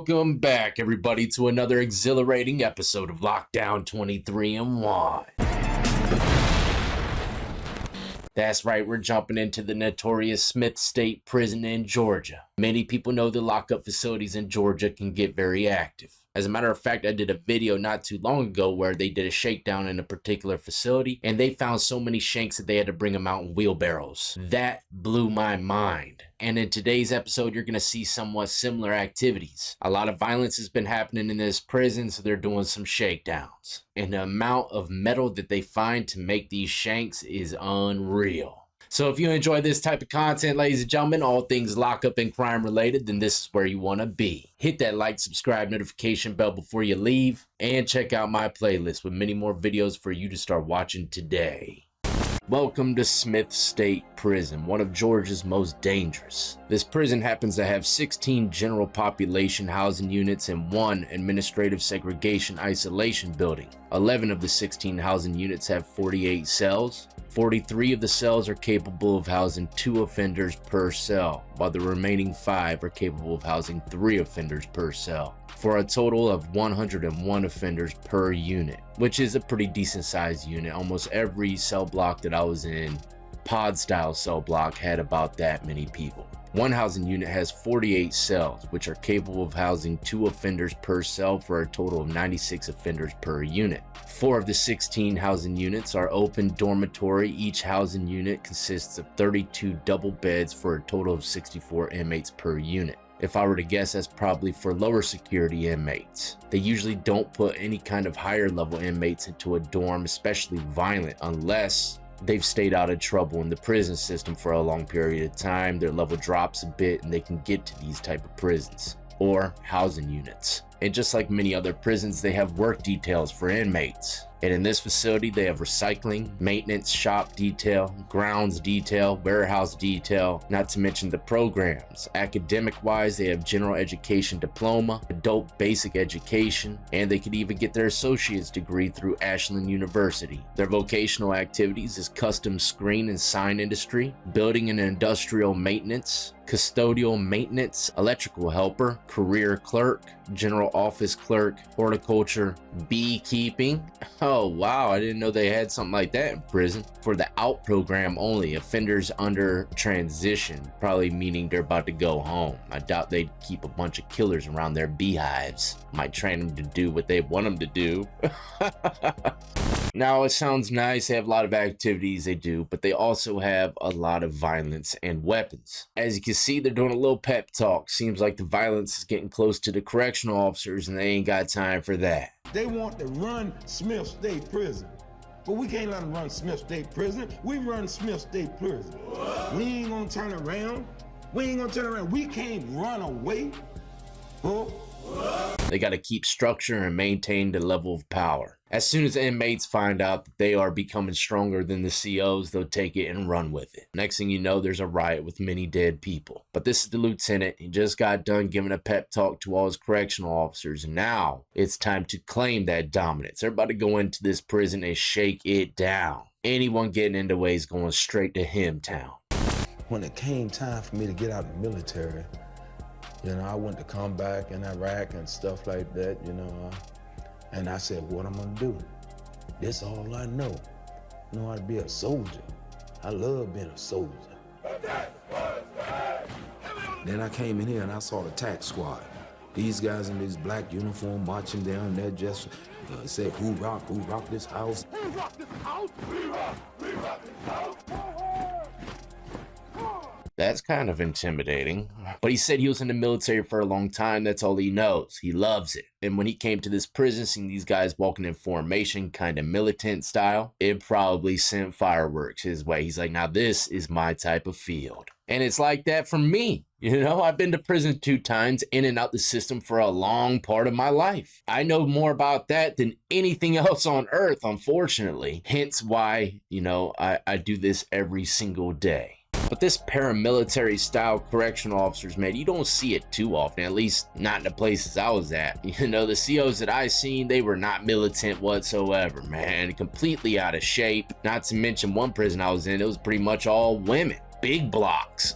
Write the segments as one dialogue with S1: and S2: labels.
S1: Welcome back, everybody, to another exhilarating episode of Lockdown 23 and 1. That's right, we're jumping into the notorious Smith State Prison in Georgia. Many people know the lockup facilities in Georgia can get very active. As a matter of fact, I did a video not too long ago where they did a shakedown in a particular facility, and they found so many Shanks that they had to bring them out in wheelbarrows. That blew my mind. And in today's episode, you're going to see somewhat similar activities. A lot of violence has been happening in this prison, so they're doing some shakedowns. And the amount of metal that they find to make these Shanks is unreal. So if you enjoy this type of content, ladies and gentlemen, all things lockup and crime related, then this is where you want to be. Hit that like, subscribe, notification bell before you leave, and check out my playlist with many more videos for you to start watching today. Welcome to Smith State Prison, one of Georgia's most dangerous. This prison happens to have 16 general population housing units and 1 administrative segregation isolation building. 11 of the 16 housing units have 48 cells. 43 of the cells are capable of housing 2 offenders per cell, while the remaining 5 are capable of housing 3 offenders per cell, for a total of 101 offenders per unit, which is a pretty decent sized unit. Almost every cell block that I was in, pod style cell block, had about that many people. One housing unit has 48 cells, which are capable of housing 2 offenders per cell for a total of 96 offenders per unit. 4 of the 16 housing units are open dormitory. Each housing unit consists of 32 double beds for a total of 64 inmates per unit. If I were to guess, that's probably for lower security inmates. They usually don't put any kind of higher level inmates into a dorm, especially violent, unless they've stayed out of trouble in the prison system for a long period of time. Their level drops a bit and they can get to these type of prisons or housing units. And just like many other prisons, they have work details for inmates. And in this facility, they have recycling, maintenance, shop detail, grounds detail, warehouse detail, not to mention the programs. Academic-wise, they have general education diploma, adult basic education, and they could even get their associate's degree through Ashland University. Their vocational activities is custom screen and sign industry, building and industrial maintenance, custodial maintenance, electrical helper, career clerk, general office clerk, horticulture, beekeeping. Oh wow, I didn't know they had something like that in prison. For the out program only, offenders under transition, probably meaning they're about to go home. I doubt they'd keep a bunch of killers around their beehives. Might train them to do what they want them to do. Now, it sounds nice, they have a lot of activities they do, but they also have a lot of violence and weapons. As you can see, they're doing a little pep talk. Seems like the violence is getting close to the correctional officers and they ain't got time for that.
S2: They want to run Smith State Prison, but we can't let them run Smith State Prison. We run Smith State Prison. We ain't gonna turn around. We can't run away.
S1: They got to keep structure and maintain the level of power. As soon as inmates find out that they are becoming stronger than the COs, they'll take it and run with it. Next thing you know, there's a riot with many dead people. But this is the lieutenant. He just got done giving a pep talk to all his correctional officers. Now it's time to claim that dominance. They're about to go into this prison and shake it down. Anyone getting in the way is going straight to him town.
S2: When it came time for me to get out of the military, I went to combat in Iraq and stuff like that, and I said, what I'm gonna do? This all I know. I know how to be a soldier. I love being a soldier. Then I came in here and I saw the tax squad. These guys in this black uniform marching down there just said, who rock this house? Who rock this house? We rock this house.
S1: That's kind of intimidating. But he said he was in the military for a long time. That's all he knows. He loves it. And when he came to this prison, seeing these guys walking in formation, kind of militant style, it probably sent fireworks his way. He's like, now this is my type of field. And it's like that for me. I've been to prison 2 times, in and out the system for a long part of my life. I know more about that than anything else on earth, unfortunately. Hence why, I do this every single day. But this paramilitary style correctional officers, man, you don't see it too often, at least not in the places I was at. The COs that I seen, they were not militant whatsoever, man. Completely out of shape. Not to mention one prison I was in, it was pretty much all women. big blocks.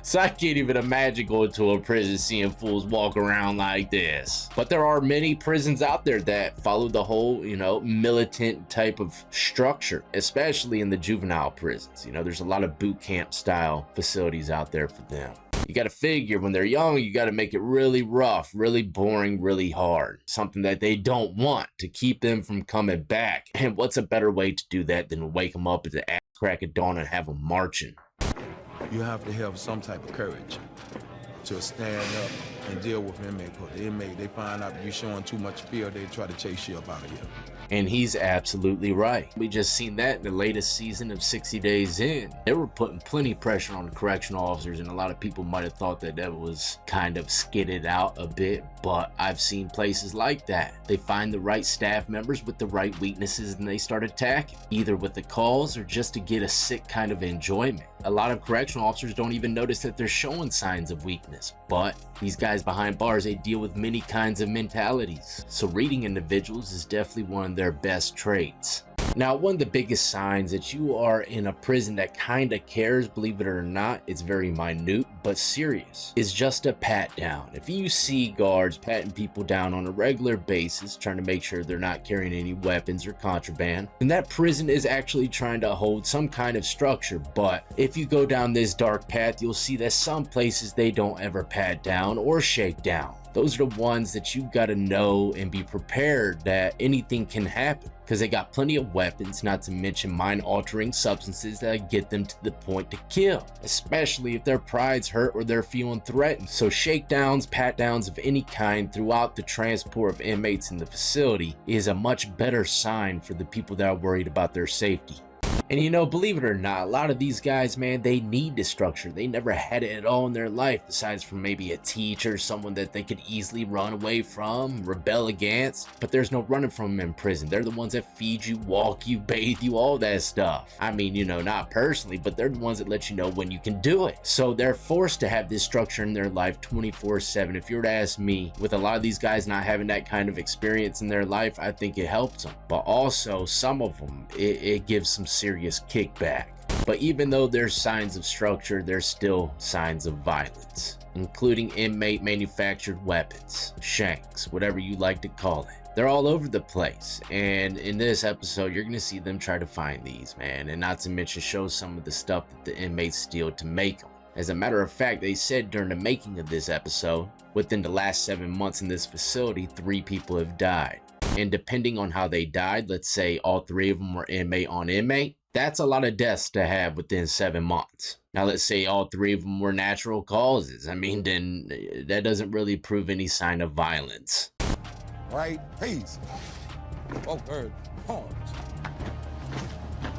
S1: So I can't even imagine going to a prison seeing fools walk around like this. But there are many prisons out there that follow the whole, militant type of structure, especially in the juvenile prisons. There's a lot of boot camp style facilities out there for them. You got to figure when they're young, you got to make it really rough, really boring, really hard. Something that they don't want to keep them from coming back. And what's a better way to do that than wake them up at the ass crack of dawn and have them marching?
S2: You have to have some type of courage to stand up and deal with inmate. Because the inmate, they find out you're showing too much fear, they try to chase you up out of here.
S1: And he's absolutely right. We just seen that in the latest season of 60 Days In. They were putting plenty of pressure on the correctional officers, and a lot of people might have thought that that was kind of skidded out a bit, but I've seen places like that. They find the right staff members with the right weaknesses and they start attacking, either with the calls or just to get a sick kind of enjoyment. A lot of correctional officers don't even notice that they're showing signs of weakness, but these guys behind bars, they deal with many kinds of mentalities. So reading individuals is definitely one of their best traits. Now, one of the biggest signs that you are in a prison that kind of cares, believe it or not, it's very minute but serious, is just a pat down. If you see guards patting people down on a regular basis, trying to make sure they're not carrying any weapons or contraband, then that prison is actually trying to hold some kind of structure. But if you go down this dark path, you'll see that some places they don't ever pat down or shake down. Those are the ones that you've got to know and be prepared that anything can happen, because they got plenty of weapons, not to mention mind-altering substances that get them to the point to kill, especially if their pride's hurt or they're feeling threatened. So shakedowns, pat-downs of any kind throughout the transport of inmates in the facility is a much better sign for the people that are worried about their safety. And believe it or not, a lot of these guys, man, they need the structure. They never had it at all in their life, besides from maybe a teacher, someone that they could easily run away from, rebel against. But there's no running from them in prison. They're the ones that feed you, walk you, bathe you, all that stuff. I mean, not personally, but they're the ones that let you know when you can do it. So they're forced to have this structure in their life 24/7. If you were to ask me, with a lot of these guys not having that kind of experience in their life, I think it helps them. But also, some of them, it gives some serious kickback. But even though there's signs of structure, there's still signs of violence, including inmate manufactured weapons, Shanks, whatever you like to call it. They're all over the place, and in this episode you're gonna see them try to find these, man, and not to mention show some of the stuff that the inmates steal to make them. As a matter of fact, they said during the making of this episode, within the last 7 months in this facility, 3 people have died. And depending on how they died, let's say all 3 of them were inmate on inmate, that's a lot of deaths to have within 7 months. Now, let's say all 3 of them were natural causes. I mean, then that doesn't really prove any sign of violence.
S3: Right, peace. Oh, bird, horns.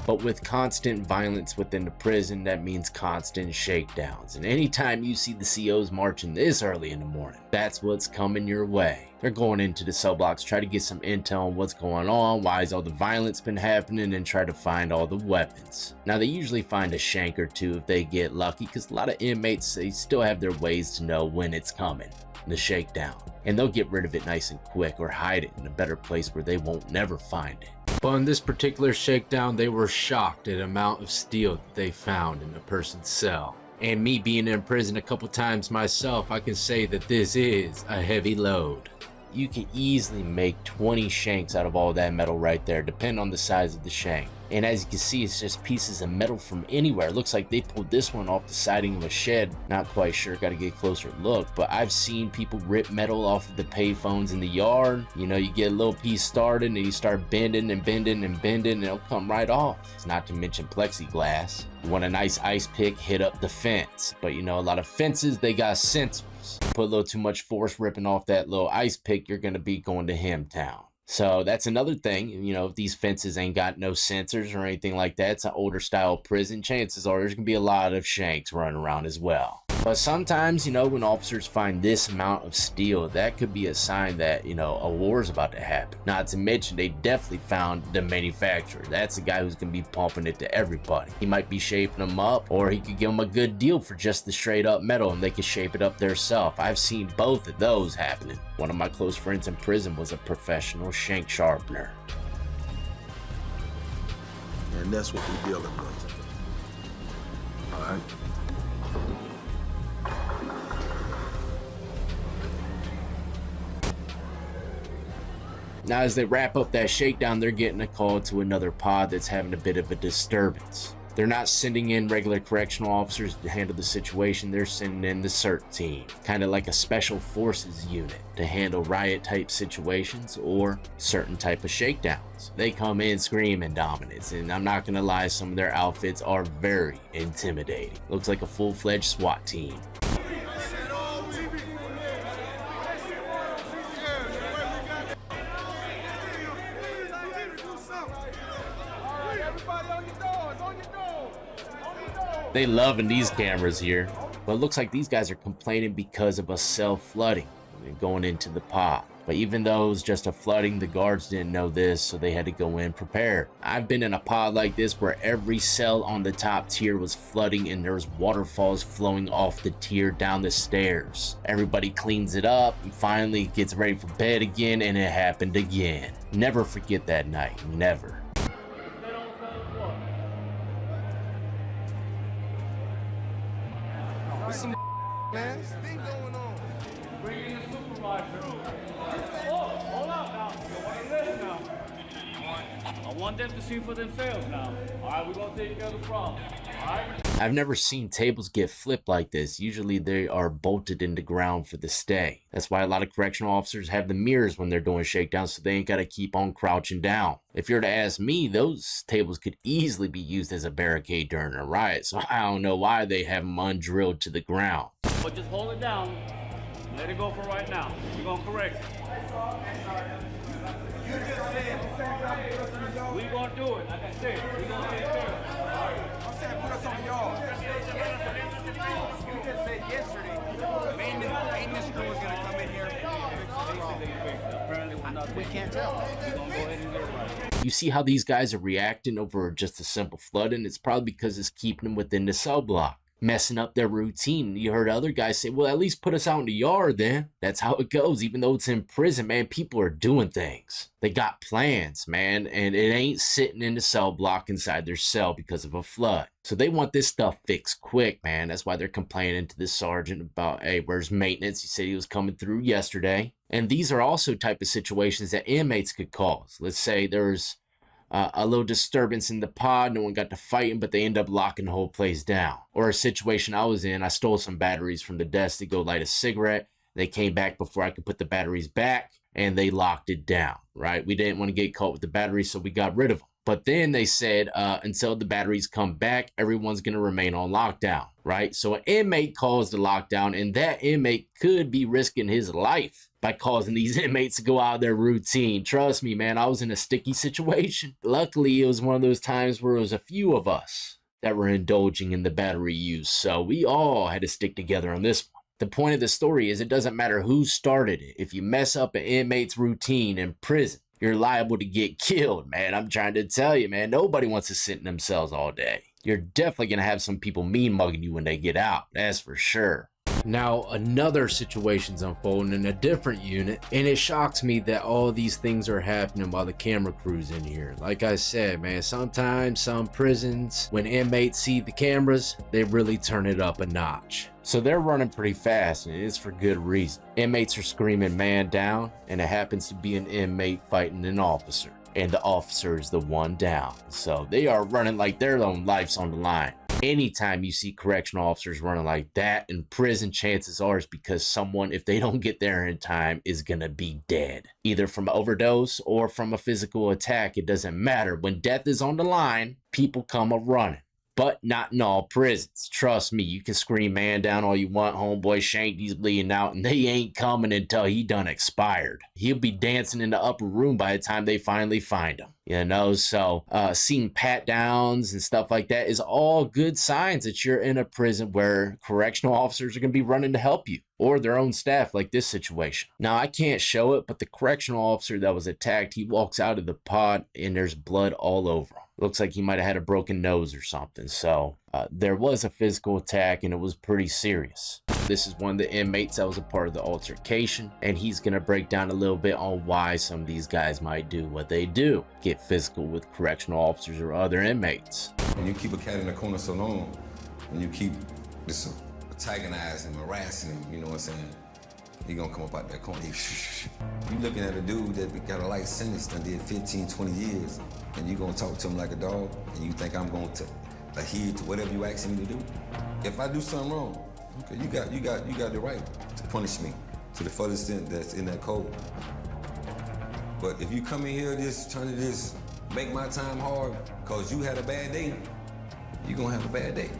S1: But with constant violence within the prison, that means constant shakedowns. And anytime you see the COs marching this early in the morning, that's what's coming your way. They're going into the cell blocks, try to get some intel on what's going on, why has all the violence been happening, and try to find all the weapons. Now, they usually find a shank or 2 if they get lucky, because a lot of inmates, they still have their ways to know when it's coming, the shakedown. And they'll get rid of it nice and quick or hide it in a better place where they won't never find it. But in this particular shakedown, they were shocked at the amount of steel that they found in a person's cell. And me being in prison a couple times myself, I can say that this is a heavy load. You can easily make 20 shanks out of all that metal right there, depending on the size of the shank. And as you can see, it's just pieces of metal from anywhere. It looks like they pulled this one off the siding of a shed. Not quite sure, gotta get a closer look. But I've seen people rip metal off of the payphones in the yard. You get a little piece started and you start bending and bending and bending and it'll come right off. It's not to mention plexiglass. You want a nice ice pick, hit up the fence. But a lot of fences, they got sensors. Put a little too much force ripping off that little ice pick, you're gonna be going to Hemtown. So that's another thing, if these fences ain't got no sensors or anything like that, it's an older style prison, chances are there's gonna be a lot of shanks running around as well. But sometimes, when officers find this amount of steel, that could be a sign that, a war is about to happen. Not to mention, they definitely found the manufacturer. That's the guy who's going to be pumping it to everybody. He might be shaping them up, or he could give them a good deal for just the straight up metal, and they could shape it up theirself. I've seen both of those happening. One of my close friends in prison was a professional shank sharpener.
S2: And that's what we're dealing with.
S3: All right.
S1: Now, as they wrap up that shakedown, they're getting a call to another pod that's having a bit of a disturbance. They're not sending in regular correctional officers to handle the situation, they're sending in the CERT team, kind of like a special forces unit to handle riot type situations or certain type of shakedowns. They come in screaming dominance, and I'm not gonna lie, some of their outfits are very intimidating. Looks like a full-fledged SWAT team. They loving these cameras here, but it looks like these guys are complaining because of a cell flooding going into the pod. But even though it was just a flooding, the guards didn't know this, so they had to go in prepared. I've been in a pod like this where every cell on the top tier was flooding and there was waterfalls flowing off the tier down the stairs. Everybody cleans it up and finally gets ready for bed again, and it happened again. Never forget that night, never.
S3: What's some man? This thing going on.
S4: Bring in the supervisor. Oh, hold up now. You want to listen now. I want them to see for themselves now. All right, we're going to take care of the problem. All right?
S1: I've never seen tables get flipped like this. Usually they are bolted into ground for the stay. That's why a lot of correctional officers have the mirrors when they're doing shakedowns, so they ain't got to keep on crouching down. If you're to ask me, those tables could easily be used as a barricade during a riot, so I don't know why they have them undrilled to the ground.
S4: But just hold it down. Let it go for right now. We're going to correct it. We're going to do it. Like I said, we're going to take care of it.
S3: I'm saying put us on y'all. You just said yesterday, maintenance crew was gonna come in here and fix it.
S4: We can't tell. We're going to go ahead and get it right.
S1: You see how these guys are reacting over just a simple flooding? It's probably because it's keeping them within the cell block, messing up their routine. You heard other guys say, well, at least put us out in the yard then. That's how it goes. Even though it's in prison, man, people are doing things. They got plans, man, and it ain't sitting in the cell block inside their cell because of a flood. So they want this stuff fixed quick, man. That's why they're complaining to the sergeant about, hey, where's maintenance? He said he was coming through yesterday. And these are also type of situations that inmates could cause. Let's say there's a little disturbance in the pod, no one got to fighting, but they end up locking the whole place down. Or a situation I was in, I stole some batteries from the desk to go light a cigarette. They came back before I could put the batteries back, and they locked it down, right? We didn't want to get caught with the batteries, so we got rid of them. But then they said, until the batteries come back, everyone's going to remain on lockdown, right? So an inmate calls the lockdown, and that inmate could be risking his life by causing these inmates to go out of their routine. Trust me, man, I was in a sticky situation. Luckily, it was one of those times where it was a few of us that were indulging in the battery use, so we all had to stick together on this one. The point of the story is it doesn't matter who started it. If you mess up an inmate's routine in prison, you're liable to get killed, man. I'm trying to tell you, man, nobody wants to sit in themselves all day. You're definitely going to have some people mean mugging you when they get out. That's for sure. Now, another situation's unfolding in a different unit, and it shocks me that all these things are happening while the camera crew's in here. Like I said, man, sometimes some prisons, when inmates see the cameras, they really turn it up a notch. So they're running pretty fast, and it's for good reason. Inmates are screaming man down, and it happens to be an inmate fighting an officer, and the officer is the one down. So they are running like their own life's on the line. Anytime you see correctional officers running like that in prison, chances are it's because someone, if they don't get there in time, is gonna be dead. Either from an overdose or from a physical attack, it doesn't matter. When death is on the line, people come a-running. But not in all prisons. Trust me, you can scream man down all you want, homeboy Shanks, he's bleeding out, and they ain't coming until he done expired. He'll be dancing in the upper room by the time they finally find him. You know, so seeing pat downs and stuff like that is all good signs that you're in a prison where correctional officers are going to be running to help you, or their own staff, like this situation. Now, I can't show it, but the correctional officer that was attacked, he walks out of the pod and there's blood all over him. Looks like he might have had a broken nose or something. So there was a physical attack, and it was pretty serious. This is one of the inmates that was a part of the altercation, and he's going to break down a little bit on why some of these guys might do what they do, get physical with correctional officers or other inmates.
S3: When you keep a cat in the corner so long,
S5: when you keep just antagonizing, harassing him, you know what I'm saying? He gonna come up out that corner. You looking at a dude that got a life sentence and did 15, 20 years, and you gonna talk to him like a dog, and you think I'm going to adhere to whatever you asking me to do? If I do something wrong, okay, you got the right to punish me to the furthest extent that's in that code. But if you come in here just trying to just make my time hard because you had a bad day, you're gonna have a bad day.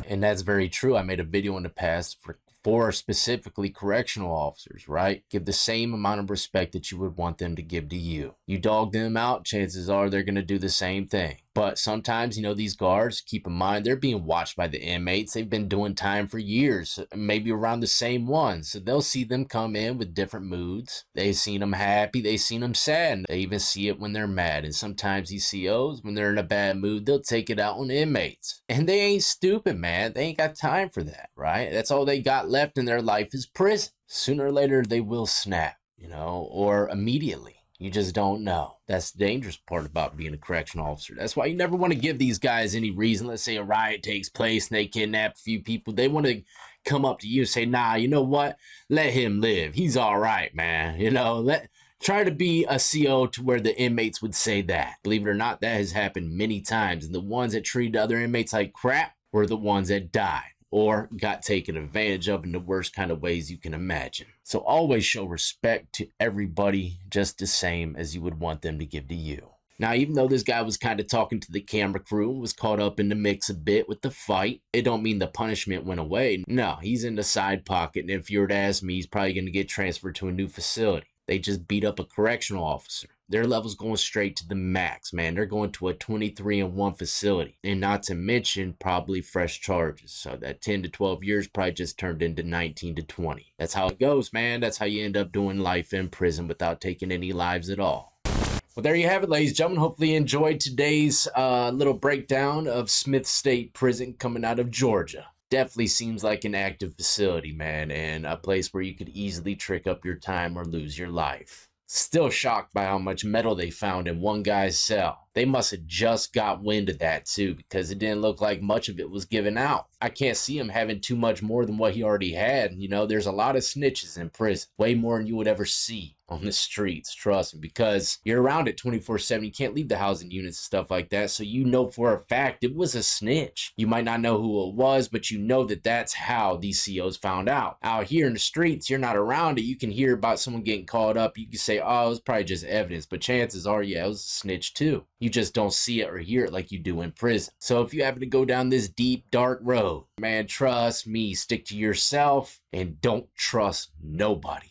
S1: And that's very true. I made a video in the past for specifically correctional officers, right? Give the same amount of respect that you would want them to give to you. You dog them out, chances are they're going to do the same thing. But sometimes, these guards, keep in mind, they're being watched by the inmates. They've been doing time for years, maybe around the same ones. So they'll see them come in with different moods. They've seen them happy. They've seen them sad. They even see it when they're mad. And sometimes these COs, when they're in a bad mood, they'll take it out on inmates. And they ain't stupid, man. They ain't got time for that, right? That's all they got left in their life is prison. Sooner or later, they will snap, or immediately. You just don't know. That's the dangerous part about being a correctional officer. That's why you never want to give these guys any reason. Let's say a riot takes place and they kidnap a few people. They want to come up to you and say, nah, you know what? Let him live. He's all right, man. Try to be a CO to where the inmates would say that. Believe it or not, that has happened many times. And the ones that treated other inmates like crap were the ones that died or got taken advantage of in the worst kind of ways you can imagine. So always show respect to everybody just the same as you would want them to give to you. Now, even though this guy was kind of talking to the camera crew and was caught up in the mix a bit with the fight, it don't mean the punishment went away. No, he's in the side pocket, and if you were to ask me, he's probably going to get transferred to a new facility. They just beat up a correctional officer. Their level's going straight to the max, man. They're going to a 23-1 facility. And not to mention probably fresh charges. So that 10 to 12 years probably just turned into 19 to 20. That's how it goes, man. That's how you end up doing life in prison without taking any lives at all. Well, there you have it, ladies and gentlemen. Hopefully you enjoyed today's little breakdown of Smith State Prison coming out of Georgia. Definitely seems like an active facility, man, and a place where you could easily trick up your time or lose your life. Still shocked by how much metal they found in one guy's cell. They must have just got wind of that too, because it didn't look like much of it was given out. I can't see him having too much more than what he already had. There's a lot of snitches in prison, way more than you would ever see on the streets, trust me, because you're around it 24/7. You can't leave the housing units and stuff like that, so for a fact it was a snitch. You might not know who it was, but you know that that's how these COs found out. Out here in the streets, you're not around it. You can hear about someone getting caught up. You can say, oh, it was probably just evidence, but chances are, yeah, it was a snitch too. You just don't see it or hear it like you do in prison. So if you happen to go down this deep, dark road, man, trust me, stick to yourself and don't trust nobody.